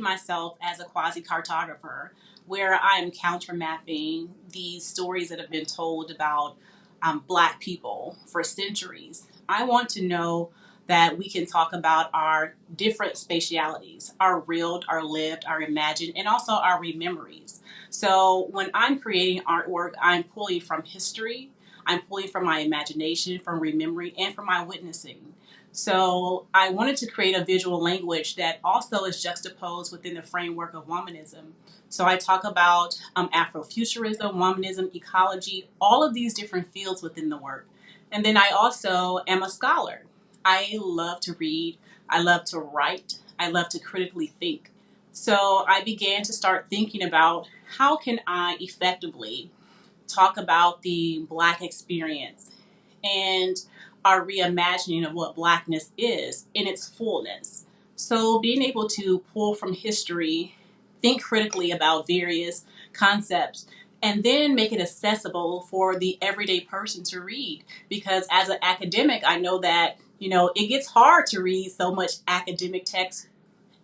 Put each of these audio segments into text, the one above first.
myself as a quasi-cartographer where I'm countermapping these stories that have been told about Black people for centuries. I want to know that we can talk about our different spatialities, our real, our lived, our imagined, and also our memories. So when I'm creating artwork, I'm pulling from history, I'm pulling from my imagination, from remembering, and from my witnessing. So I wanted to create a visual language that also is juxtaposed within the framework of womanism. So I talk about Afrofuturism, womanism, ecology, all of these different fields within the work. And then I also am a scholar. I love to read, I love to write, I love to critically think. So I began to start thinking about how can I effectively talk about the Black experience and our reimagining of what Blackness is in its fullness. So being able to pull from history, think critically about various concepts, and then make it accessible for the everyday person to read. Because as an academic, I know that, it gets hard to read so much academic text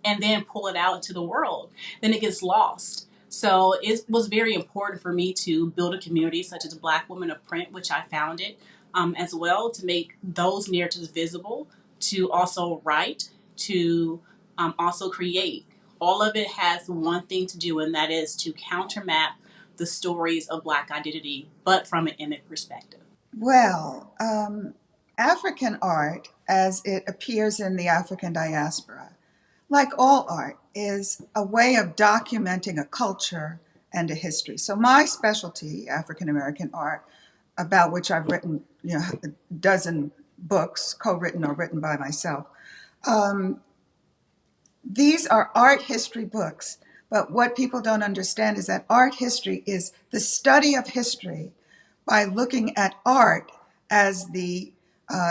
and then pull it out into the world. Then it gets lost. So it was very important for me to build a community such as Black Women of Print, which I founded as well, to make those narratives visible, to also write, to also create. All of it has one thing to do, and that is to countermap the stories of Black identity, but from an image perspective. Well, African art, as it appears in the African diaspora, like all art, is a way of documenting a culture and a history. So my specialty, African American art, about which I've written, a dozen books, co-written or written by myself. These are art history books, but what people don't understand is that art history is the study of history by looking at art as the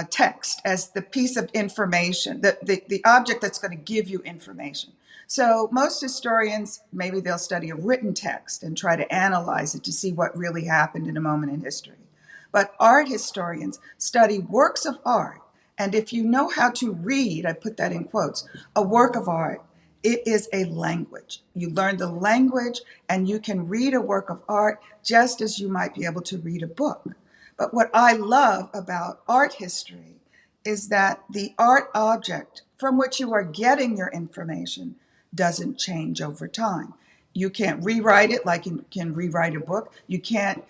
text, as the piece of information, the object that's going to give you information. So most historians, maybe they'll study a written text and try to analyze it to see what really happened in a moment in history. But art historians study works of art. And if you know how to read, I put that in quotes, a work of art, it is a language. You learn the language and you can read a work of art just as you might be able to read a book. But what I love about art history is that the art object from which you are getting your information doesn't change over time. You can't rewrite it like you can rewrite a book. You can't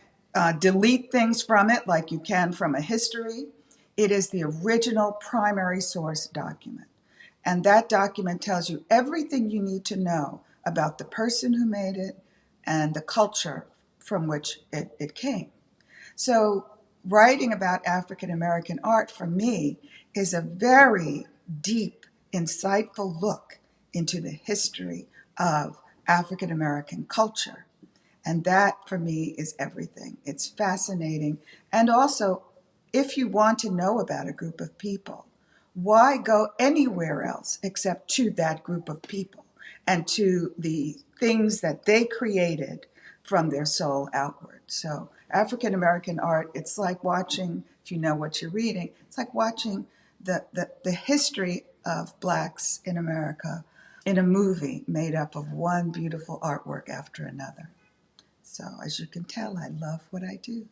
delete things from it like you can from a history. It is the original primary source document. And that document tells you everything you need to know about the person who made it and the culture from which it came. So writing about African American art for me is a very deep, insightful look into the history of African American culture. And that for me is everything. It's fascinating. And also, if you want to know about a group of people, why go anywhere else except to that group of people and to the things that they created from their soul outward? So African American art, it's like watching, if you know what you're reading, it's like watching the history of Blacks in America in a movie made up of one beautiful artwork after another. So as you can tell, I love what I do.